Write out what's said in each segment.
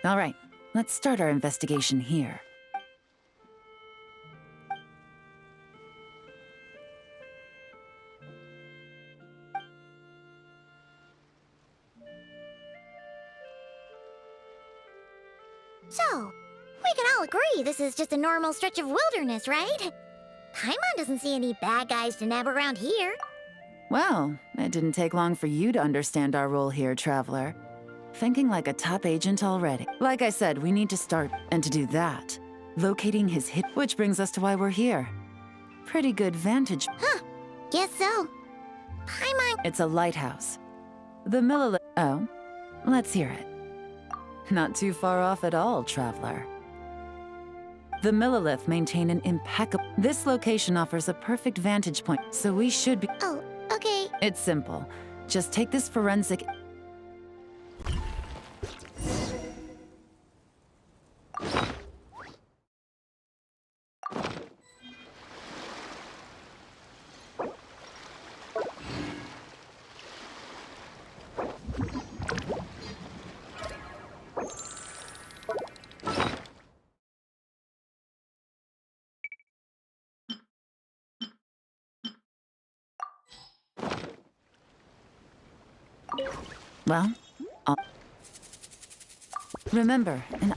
All right, let's start our investigation here. So, we can all agree this is just a normal stretch of wilderness, right? Paimon doesn't see any bad guys to nab around here. Well, it didn't take long for you to understand our role here, Traveler. Thinking like a top agent already. Like I said, we need to start, and to do that, locating his hit, which brings us to why we're here. Pretty good vantage. Huh, guess so. Paimon... It's a lighthouse. The Millilith... Oh, let's hear it. Not too far off at all, Traveler. The Millilith maintain an impeccable... This location offers a perfect vantage point, so we should be... Oh, okay. It's simple. Just take this forensic... Well, remember, and...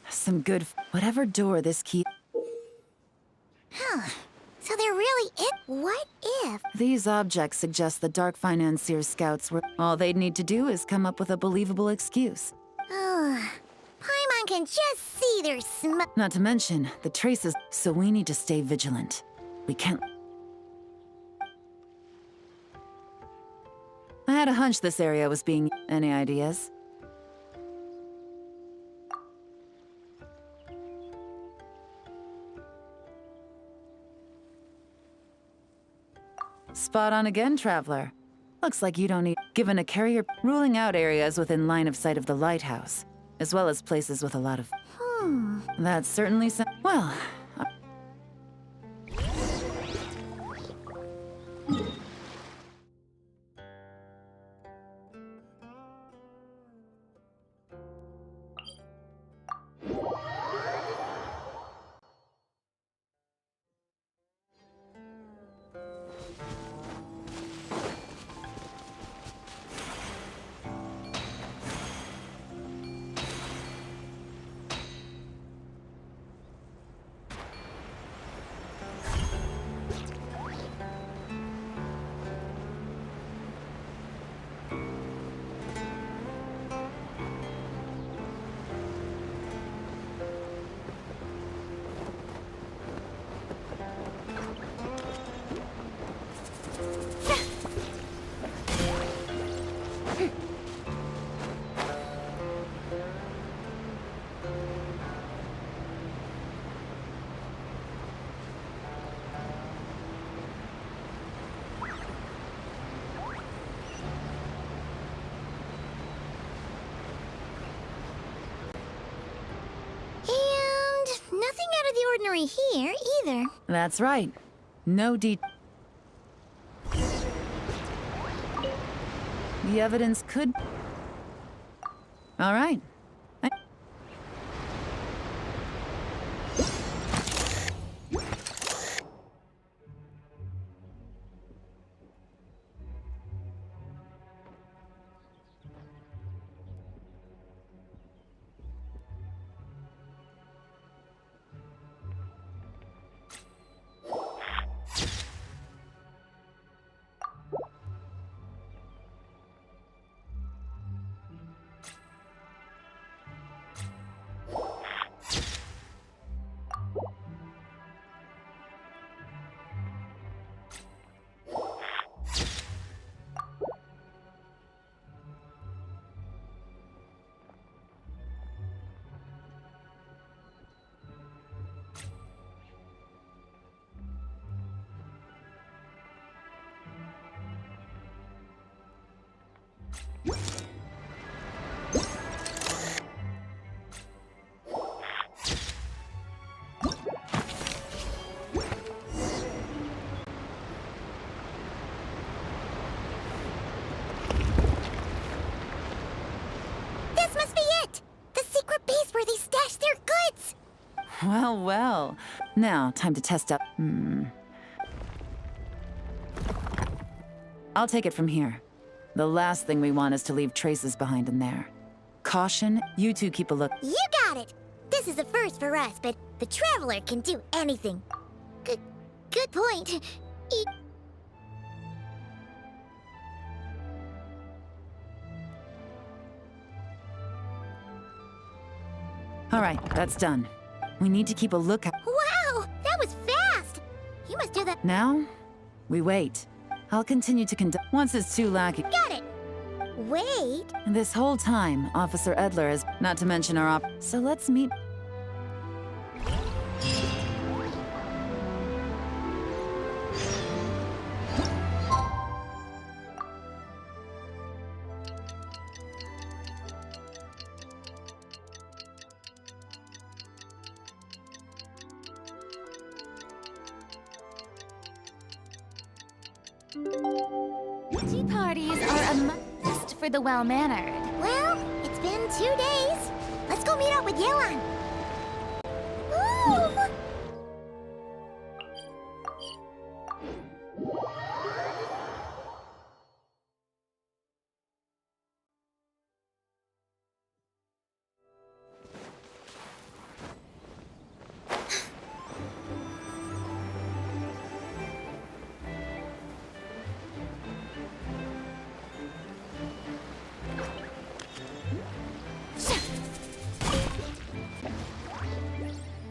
Some good... Whatever door this key... Huh. So there really is... What if... These objects suggest the Dark Financier scouts were... All they'd need to do is come up with a believable excuse. Paimon can just see their smoke. Not to mention, the traces... So we need to stay vigilant. We can't... I had a hunch this area was being... Any ideas? Spot on again, Traveler. Looks like you don't need... Given a carrier, ruling out areas within line of sight of the lighthouse, as well as places with a lot of... That certainly well... Nothing out of the ordinary here, either. That's right. No The evidence could... All right. This must be it! The secret base where they stash their goods! Well, well. Now, time to test out... I'll take it from here. The last thing we want is to leave traces behind in there. Caution, you two keep a look... You got it! This is a first for us, but the Traveler can do anything. Good point. All right, that's done. We need to keep a lookout. Wow! That was fast! You must do that... Now, we wait. I'll continue to conduct... Once it's too lacking... Got it! Wait... This whole time, Officer Edler has... Not to mention our So let's meet... Tea parties are a must for the well-mannered. Well, it's been 2 days. Let's go meet up with Yel-an. Ooh!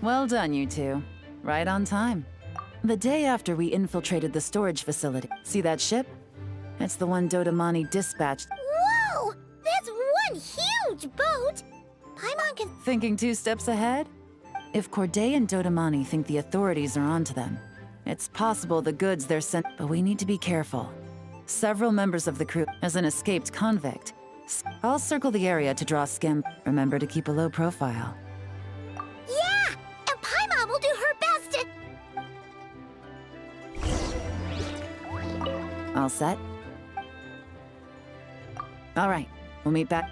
Well done, you two. Right on time. The day after we infiltrated the storage facility. See that ship? It's the one Dodamani dispatched. Whoa! That's one huge boat! Paimon can... Thinking 2 steps ahead? If Corday and Dodamani think the authorities are onto them, it's possible the goods they're sent... But we need to be careful. Several members of the crew as an escaped convict. I'll circle the area to draw skim. Remember to keep a low profile. Yeah! And Paimon will do her best to... All set? All right, we'll meet back.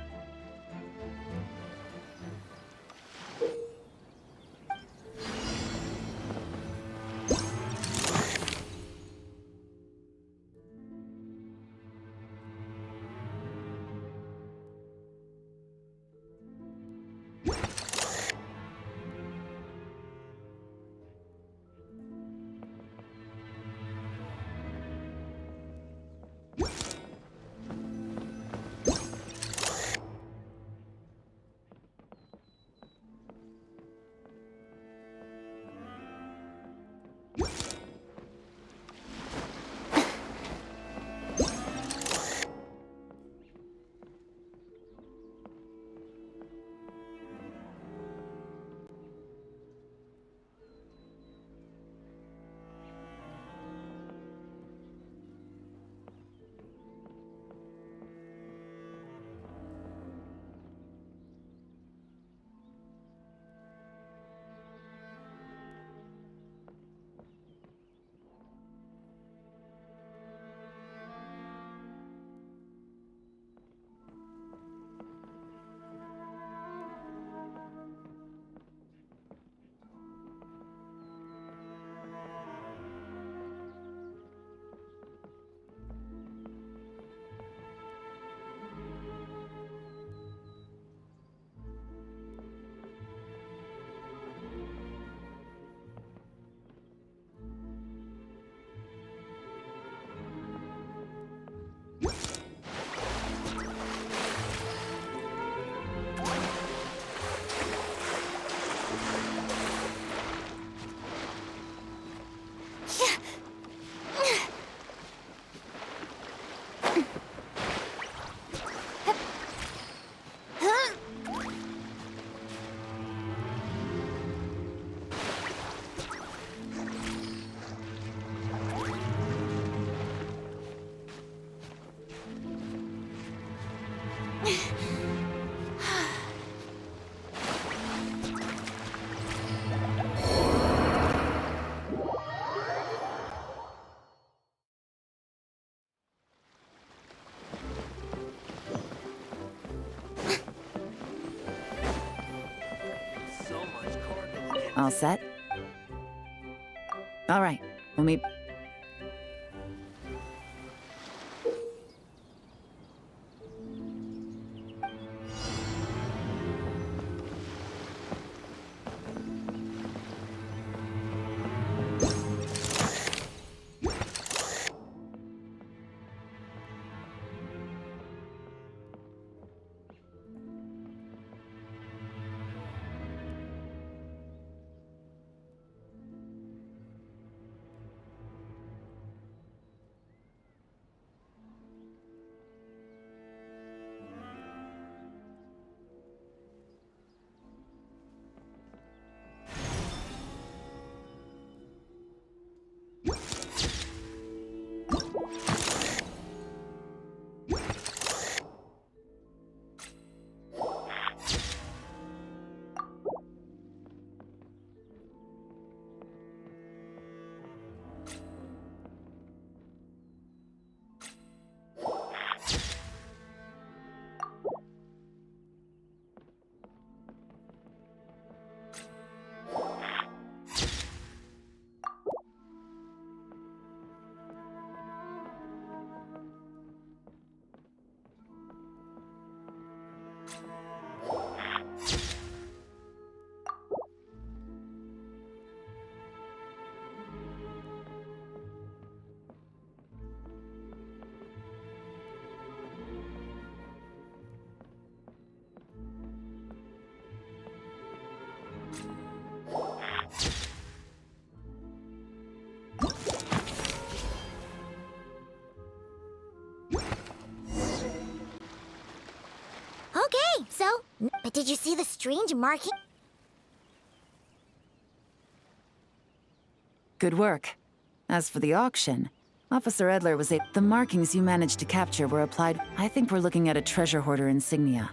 All set? All right, we'll meet... Okay, so... But did you see the strange marking? Good work. As for the auction, Officer Edler was the markings you managed to capture were applied. I think we're looking at a treasure hoarder insignia.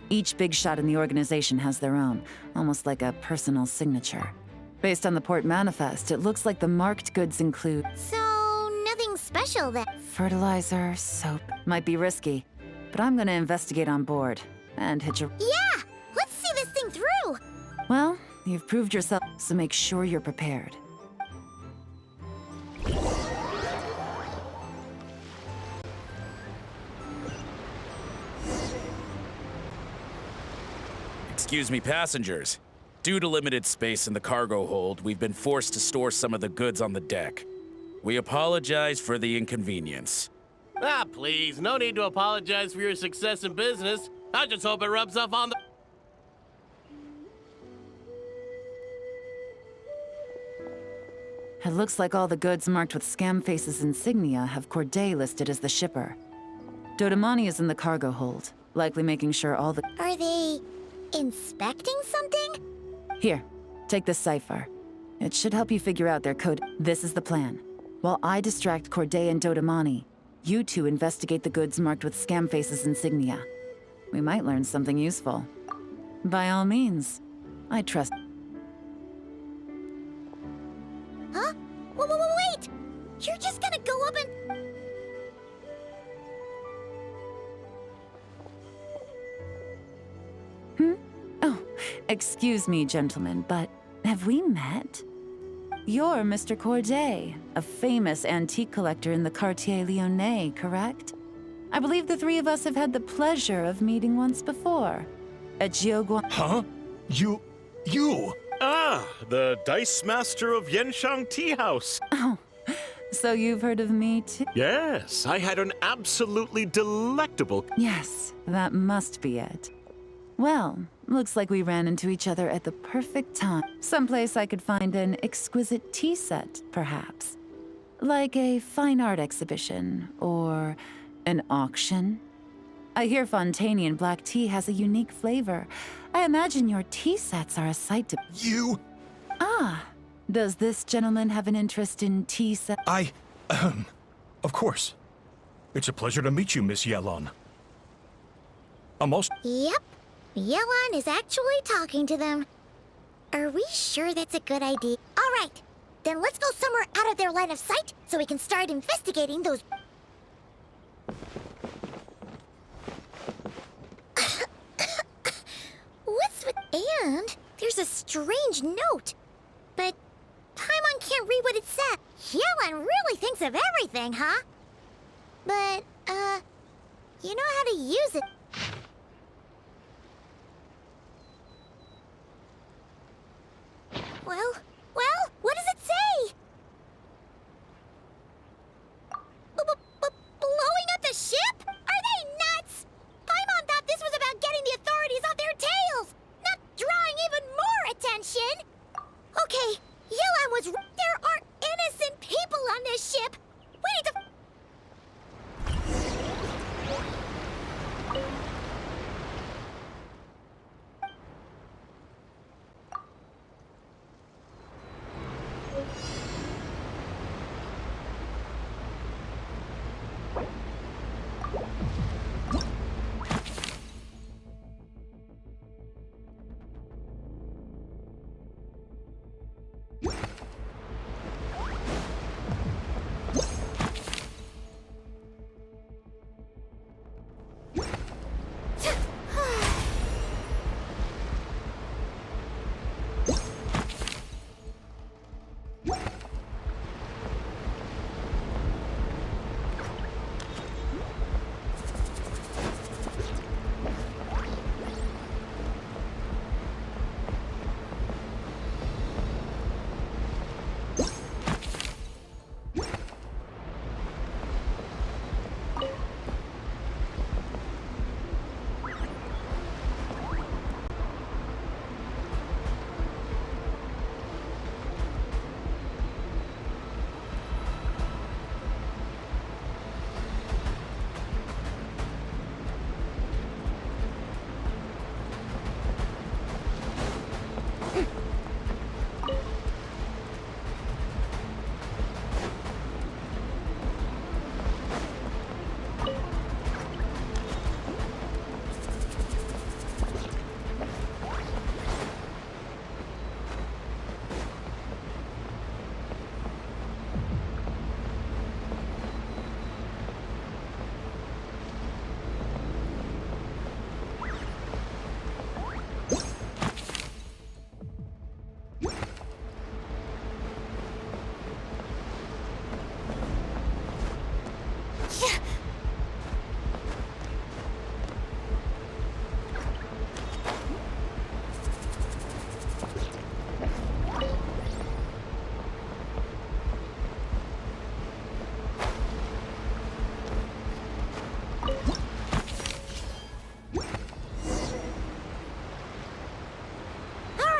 Each big shot in the organization has their own, almost like a personal signature. Based on the port manifest, it looks like the marked goods include So, nothing special then. fertilizer, soap. Might be risky, but I'm gonna investigate on board and hitch a... Yeah! Let's see this thing through! Well, you've proved yourself, so make sure you're prepared. Excuse me, passengers. Due to limited space in the cargo hold, we've been forced to store some of the goods on the deck. We apologize for the inconvenience. Ah, please, no need to apologize for your success in business. I just hope it rubs off on the... It looks like all the goods marked with Scamface's insignia have Corday listed as the shipper. Dodamani is in the cargo hold, likely making sure all the... Are they inspecting something? Here, take this cipher. It should help you figure out their code. This is the plan. While I distract Corday and Dodamani, you two investigate the goods marked with Scamface's insignia. We might learn something useful. By all means, I trust... Huh? Wait! You're just gonna go up and... Oh, excuse me, gentlemen, but have we met? You're Mr. Corday, a famous antique collector in the Quartier Lyonnais, correct? I believe the three of us have had the pleasure of meeting once before. At Jiuguan... Huh? You... Ah, the Dice Master of Yenshang Tea House. Oh, so you've heard of me too? Yes, I had an absolutely delectable... Yes, that must be it. Well, looks like we ran into each other at the perfect time. Someplace I could find an exquisite tea set, perhaps. Like a fine art exhibition, or an auction. I hear Fontanian black tea has a unique flavor. I imagine your tea sets are a sight to... You... Ah, does this gentleman have an interest in tea set? Of course. It's a pleasure to meet you, Miss Yel-an. Yep. Yel-an is actually talking to them. Are we sure that's a good idea? All right. Then let's go somewhere out of their line of sight so we can start investigating those... What's with... And there's a strange note. But Paimon can't read what it said. Yel-an really thinks of everything, huh? But, you know how to use it. Well, what does it say? Blowing up the ship? Are they nuts? Paimon thought this was about getting the authorities off their tails, not drawing even more attention. Okay, Yel-an was right. There are innocent people on this ship. We need to...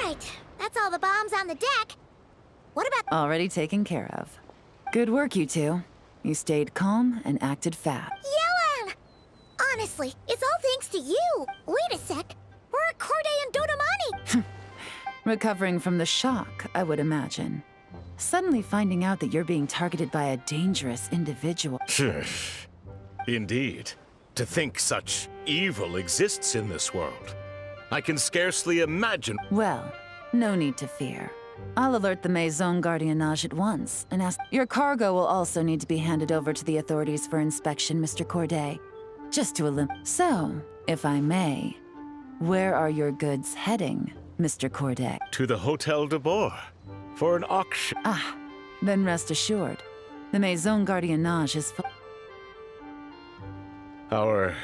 right, that's all the bombs on the deck. What about... Already taken care of. Good work, you two. You stayed calm and acted fast. Yel-an! Honestly, it's all thanks to you. Wait a sec. We're at Corday and Dodamani. Recovering from the shock, I would imagine. Suddenly finding out that you're being targeted by a dangerous individual. Indeed. To think such evil exists in this world. I can scarcely imagine. Well, no need to fear. I'll alert the Maison Gardiennage at once and ask. Your cargo will also need to be handed over to the authorities for inspection, Mr. Corday. Just to So, if I may, where are your goods heading, Mr. Corday? To the Hotel de Boer for an auction. Ah, then rest assured. The Maison Gardiennage is Our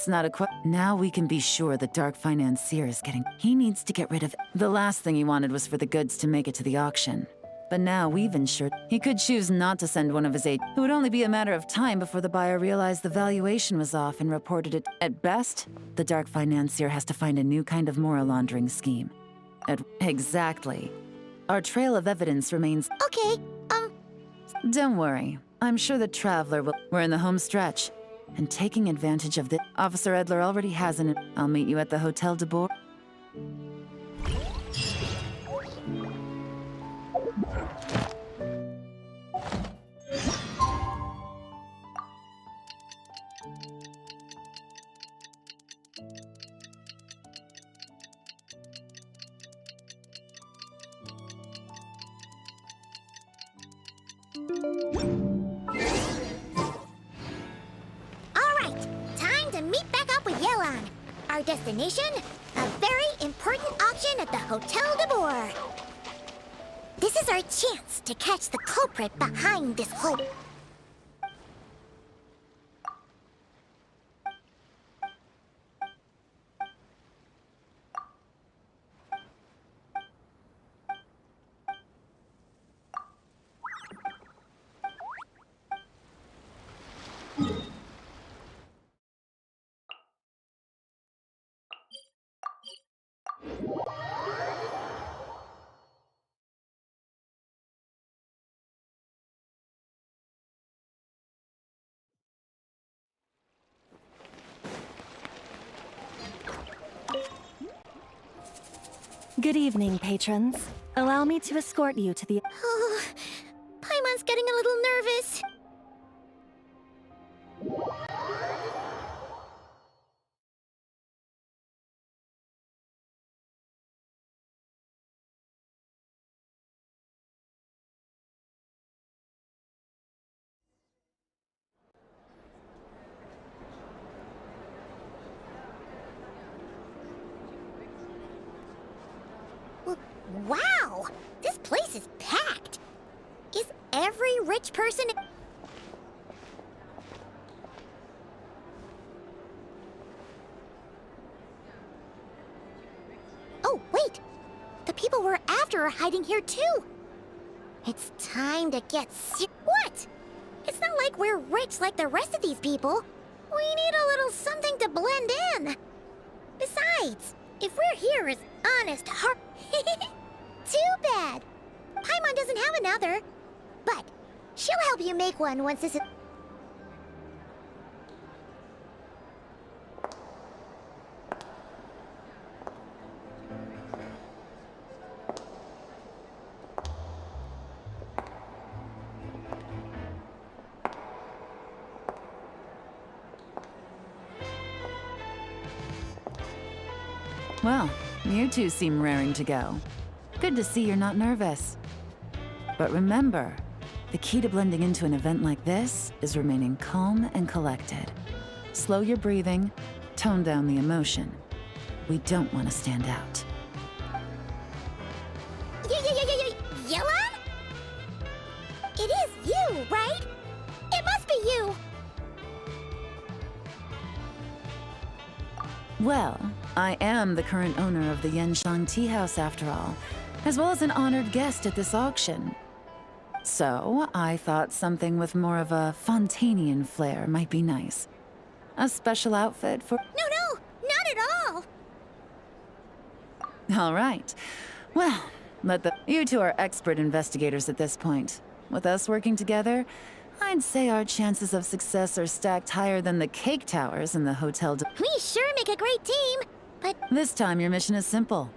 It's not a Now we can be sure the Dark Financier is getting... He needs to get rid of... The last thing he wanted was for the goods to make it to the auction. But now we've ensured... He could choose not to send one of his agents. It would only be a matter of time before the buyer realized the valuation was off and reported it. At best, the Dark Financier has to find a new kind of moral laundering scheme. Exactly. Our trail of evidence remains... Okay, Don't worry. I'm sure the Traveler will... We're in the home stretch. And taking advantage of this, Officer Edler already has an... I'll meet you at the Hotel de Boer. Our destination? A very important auction at the Hotel de Boer. This is our chance to catch the culprit behind this whole... Good evening, patrons. Allow me to escort you to the... Oh, Paimon's getting a little nervous. Wow! This place is packed! Is every rich person... Oh, wait! The people we're after are hiding here too! It's time to get What? It's not like we're rich like the rest of these people. We need a little something to blend in. Besides, if we're here as honest heart... Too bad. Paimon doesn't have another. But she'll help you make one once this is... Well, you two seem raring to go. Good to see you're not nervous. But remember, the key to blending into an event like this is remaining calm and collected. Slow your breathing, tone down the emotion. We don't want to stand out. Yel-an? It is you, right? It must be you! Well, I am the current owner of the Yenshan Tea House after all, as well as an honored guest at this auction. So, I thought something with more of a Fontanian flair might be nice. A special outfit for... No, not at all! All right. Well, You two are expert investigators at this point. With us working together, I'd say our chances of success are stacked higher than the cake towers in the hotel. We sure make a great team, but This time, your mission is simple.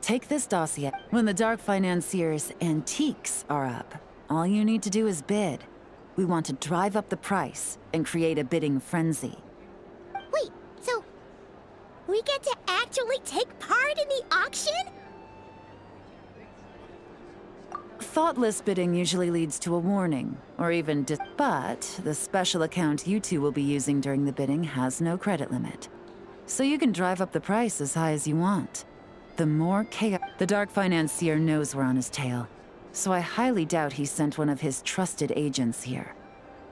Take this dossier. When the Dark Financier's antiques are up, all you need to do is bid. We want to drive up the price and create a bidding frenzy. wait, so we get to actually take part in the auction? Thoughtless bidding usually leads to a warning, or even but the special account you two will be using during the bidding has no credit limit. So you can drive up the price as high as you want. The more chaos... The Dark Financier knows we're on his tail, so I highly doubt he sent one of his trusted agents here.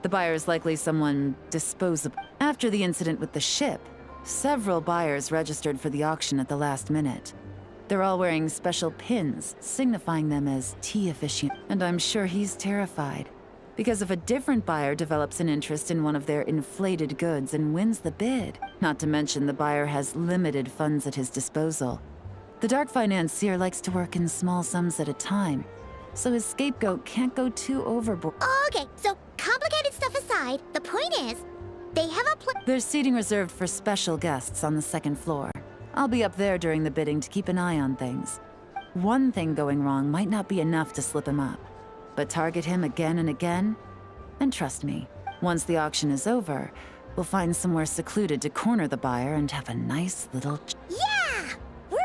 The buyer is likely someone disposable. After the incident with the ship, several buyers registered for the auction at the last minute. They're all wearing special pins, signifying them as tea aficionados. And I'm sure he's terrified. Because if a different buyer develops an interest in one of their inflated goods and wins the bid, not to mention the buyer has limited funds at his disposal. The Dark Financier likes to work in small sums at a time, so his scapegoat can't go too overboard. Okay, so complicated stuff aside, the point is, they have a There's seating reserved for special guests on the second floor. I'll be up there during the bidding to keep an eye on things. One thing going wrong might not be enough to slip him up, but target him again and again, and trust me, once the auction is over, we'll find somewhere secluded to corner the buyer and have a nice little... Yeah! We're...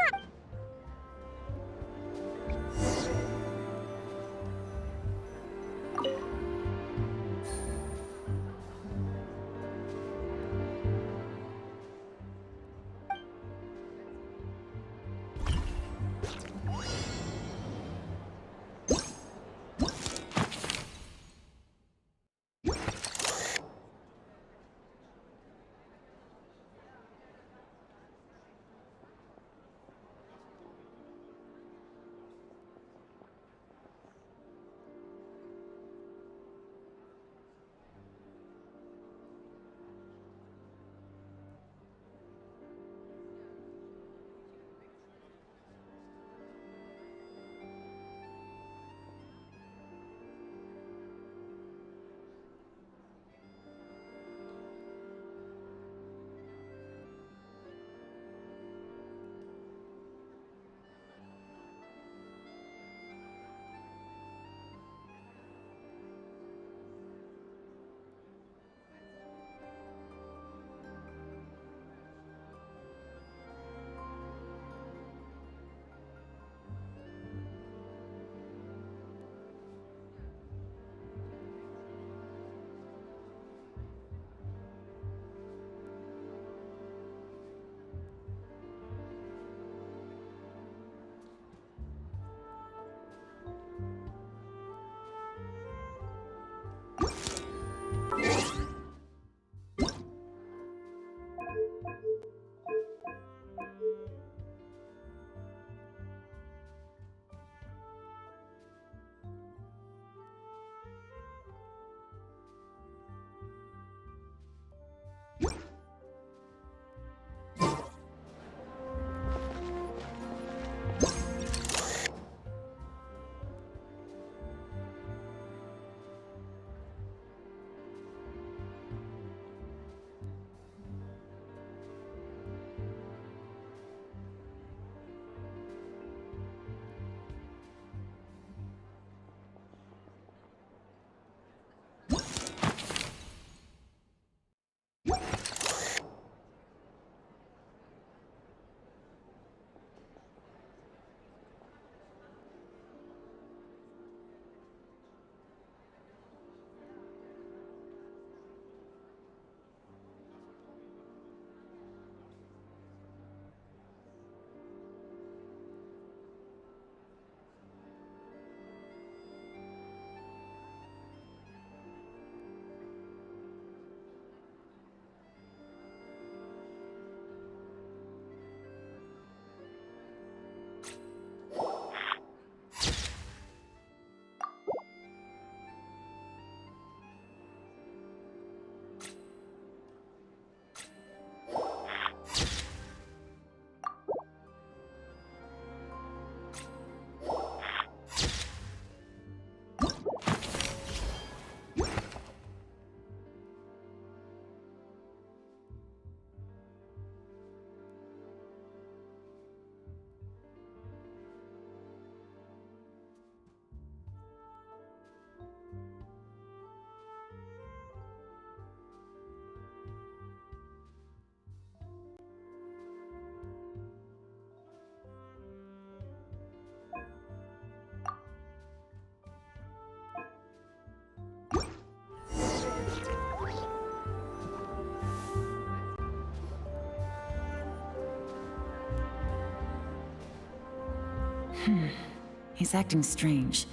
He's acting strange.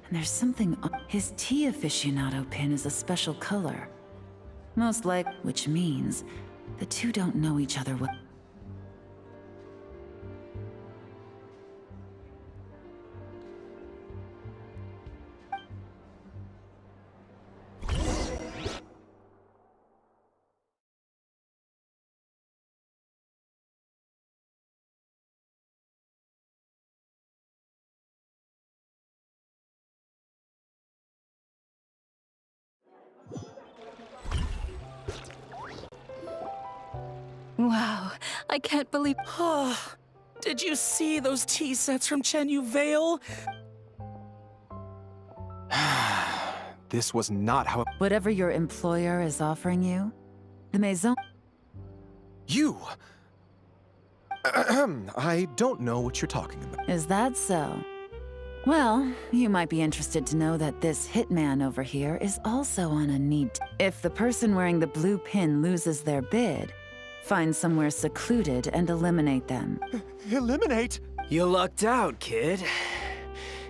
And there's something... His tea aficionado pin is a special color. Most like... Which means the two don't know each other well. Wow, I can't believe. Did you see those tea sets from Chenyu Vale? This was not how. Whatever your employer is offering you, the Maison... You! I don't know what you're talking about. Is that so? Well, you might be interested to know that this hitman over here is also on a need. If the person wearing the blue pin loses their bid, find somewhere secluded and eliminate them. Eliminate? You lucked out, kid.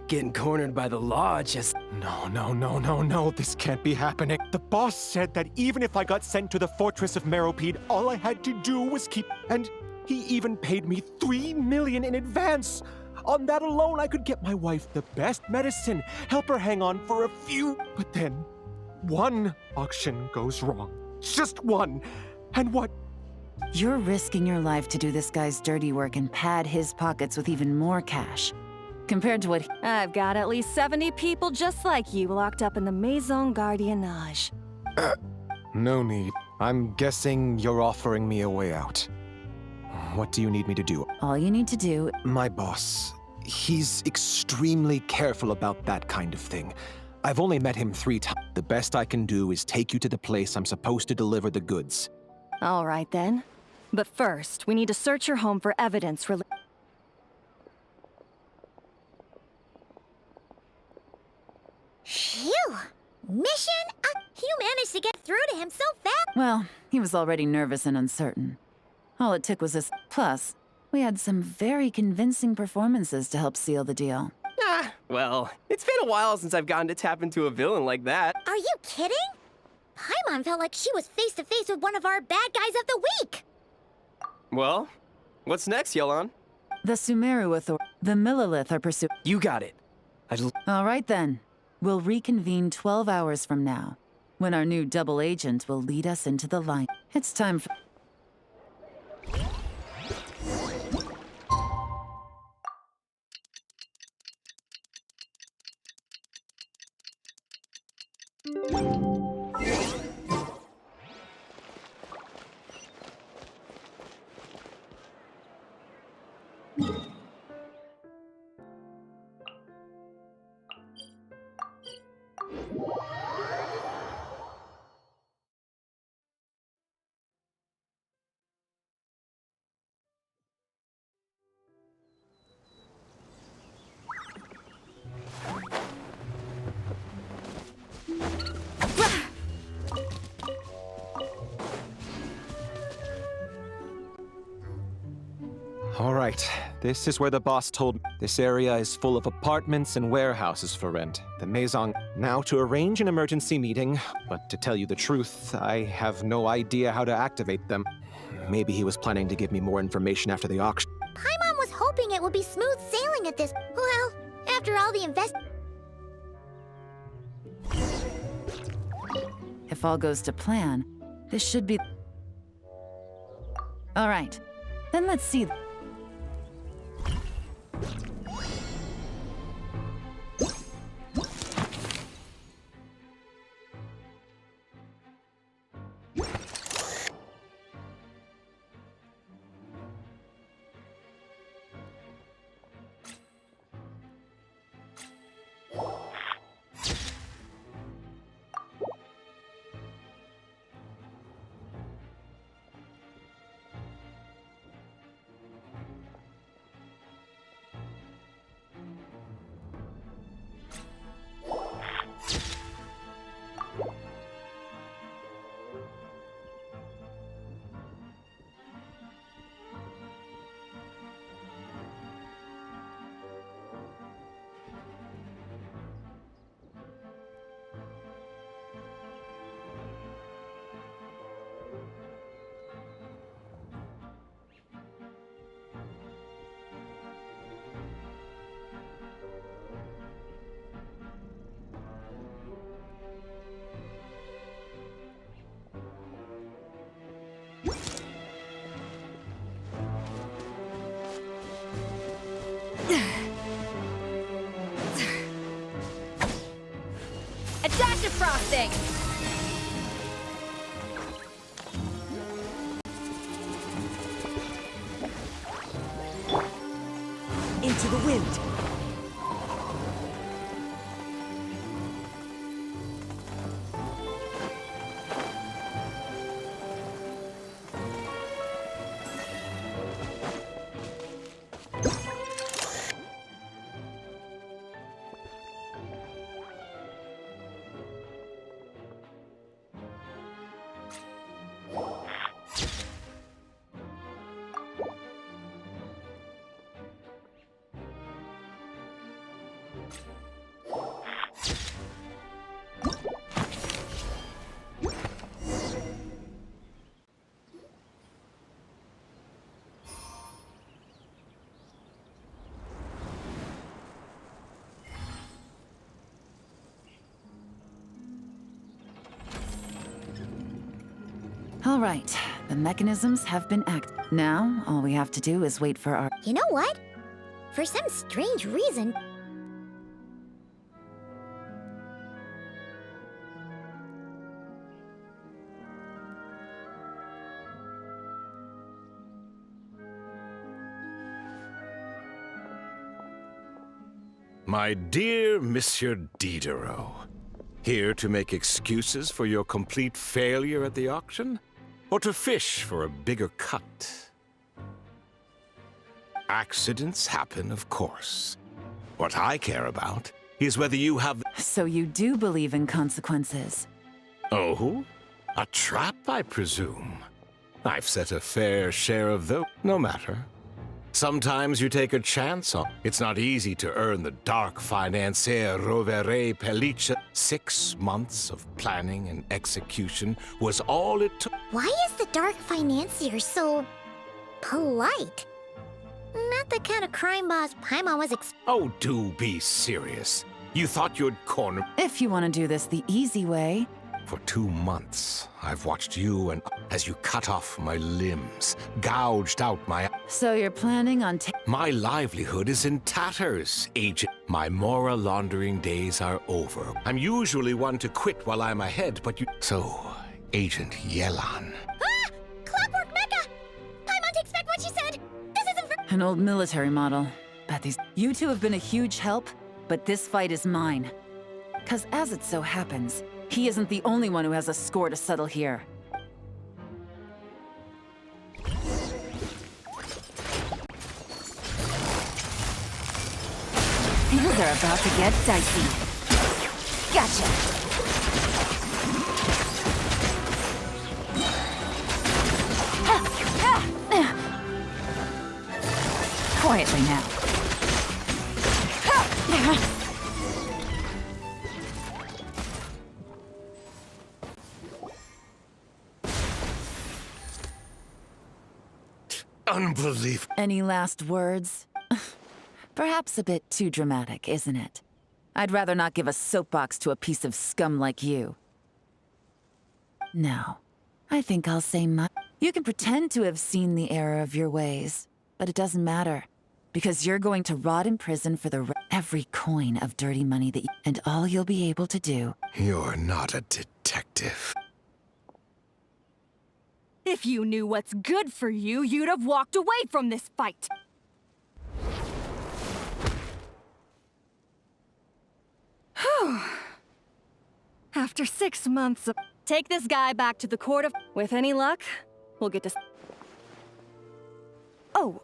Getting cornered by the law just... No, this can't be happening. The boss said that even if I got sent to the Fortress of Meropide, all I had to do was keep... And he even paid me $3 million in advance. On that alone, I could get my wife the best medicine, help her hang on for a few... But then, one auction goes wrong. Just one. And what... You're risking your life to do this guy's dirty work and pad his pockets with even more cash. Compared to what I've got at least 70 people just like you locked up in the Maison Gardiennage. No need. I'm guessing you're offering me a way out. What do you need me to do? all you need to do... My boss, he's extremely careful about that kind of thing. I've only met him 3 times. The best I can do is take you to the place I'm supposed to deliver the goods. All right then. But first, we need to search your home for evidence Phew! Mission? You managed to get through to him so fast! Well, he was already nervous and uncertain. All it took was this. Plus, we had some very convincing performances to help seal the deal. Well, it's been a while since I've gotten to tap into a villain like that. Are you kidding? Paimon felt like she was face to face with one of our bad guys of the week! Well, what's next, Yel-an? The Sumeru Authority, the Millilith are pursuing... You got it. All right then. We'll reconvene 12 hours from now, when our new double agent will lead us into the light. It's time for... All right, this is where the boss told me. This area is full of apartments and warehouses for rent. The Maison. Now to arrange an emergency meeting, but to tell you the truth, I have no idea how to activate them. Maybe he was planning to give me more information after the auction. Paimon was hoping it would be smooth sailing at this... Well, after all the If all goes to plan, this should be... All right, then let's see... to the wind. All right, the mechanisms have been activated. Now, all we have to do is wait for our... You know what? For some strange reason, My dear Monsieur Diderot, here to make excuses for your complete failure at the auction? Or to fish for a bigger cut? Accidents happen, of course. What I care about is whether you have... So you do believe in consequences? Oh? A trap, I presume? I've set a fair share of those. No matter. Sometimes you take a chance on... It's not easy to earn the dark financier rovere pelliccia. 6 months of planning and execution was all it took. why is the Dark Financier so... polite? Not the kind of crime boss Paimon was Oh, do be serious. You thought you'd corner... If you want to do this the easy way. For 2 months, I've watched you and... as you cut off my limbs, gouged out my... So you're planning on My livelihood is in tatters, Agent. My moral laundering days are over. I'm usually one to quit while I'm ahead, but you... So, Agent Yel-an. Ah! Clockwork Mecha! Paimon takes back what she said! This isn't for... an old military model. Bet these... You two have been a huge help, but this fight is mine. 'Cause as it so happens, he isn't the only one who has a score to settle here. Things are about to get dicey. Gotcha! Quietly now. Unbelievable. Any last words? Perhaps a bit too dramatic, isn't it? I'd rather not give a soapbox to a piece of scum like you. No, I think I'll say You can pretend to have seen the error of your ways, but it doesn't matter. Because you're going to rot in prison for every coin of dirty money that and all you'll be able to do. You're not a detective. If you knew what's good for you, you'd have walked away from this fight. Whew. After 6 months of... Take this guy back to the court of... With any luck, we'll get to... Oh,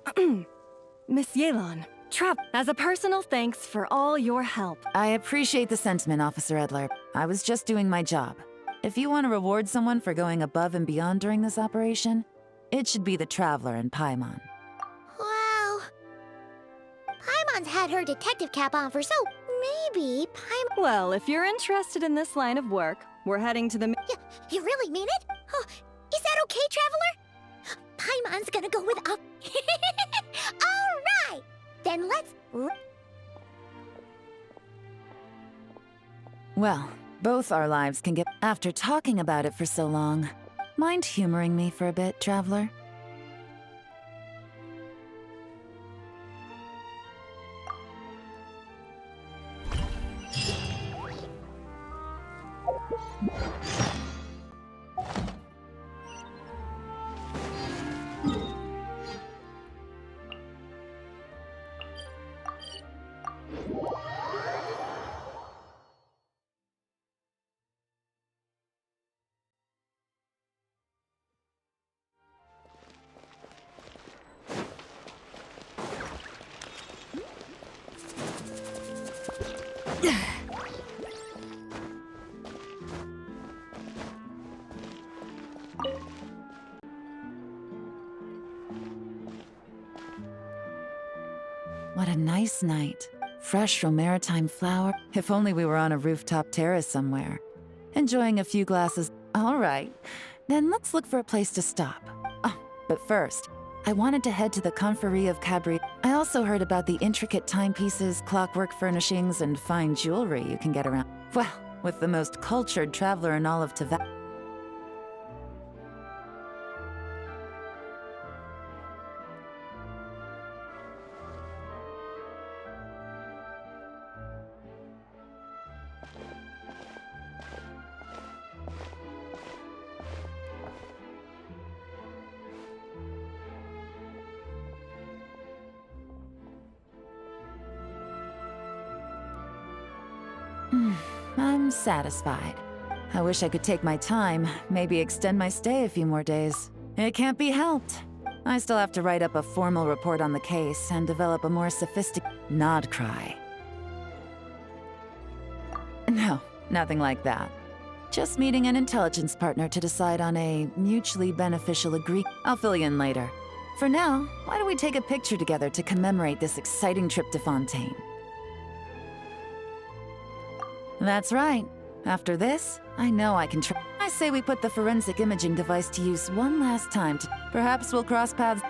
Miss Yel-an. As a personal thanks for all your help. I appreciate the sentiment, Officer Edler. I was just doing my job. If you want to reward someone for going above and beyond during this operation, it should be the Traveler and Paimon. Wow. Paimon's had her detective cap on for so... Maybe Paimon... Well, if you're interested in this line of work, we're heading to the... You really mean it? Oh, is that okay, Traveler? Paimon's gonna go with up. All right! Then let's... Well, both our lives can get... After talking about it for so long, mind humoring me for a bit, Traveler? what a nice night. Fresh from maritime flower. If only we were on a rooftop terrace somewhere. Enjoying a few glasses. All right, then let's look for a place to stop. Oh, but first, I wanted to head to the Conferee of Cabri. I also heard about the intricate timepieces, clockwork furnishings, and fine jewelry you can get around. Well, with the most cultured traveler in all of Teyvat. I'm satisfied. I wish I could take my time, maybe extend my stay a few more days. It can't be helped. I still have to write up a formal report on the case and develop a more sophisticated nod cry. No, nothing like that. Just meeting an intelligence partner to decide on a mutually beneficial agreement. I'll fill you in later. For now, why don't we take a picture together to commemorate this exciting trip to Fontaine? That's right. After this, I know I can try. I say we put the forensic imaging device to use one last time to... Perhaps we'll cross paths...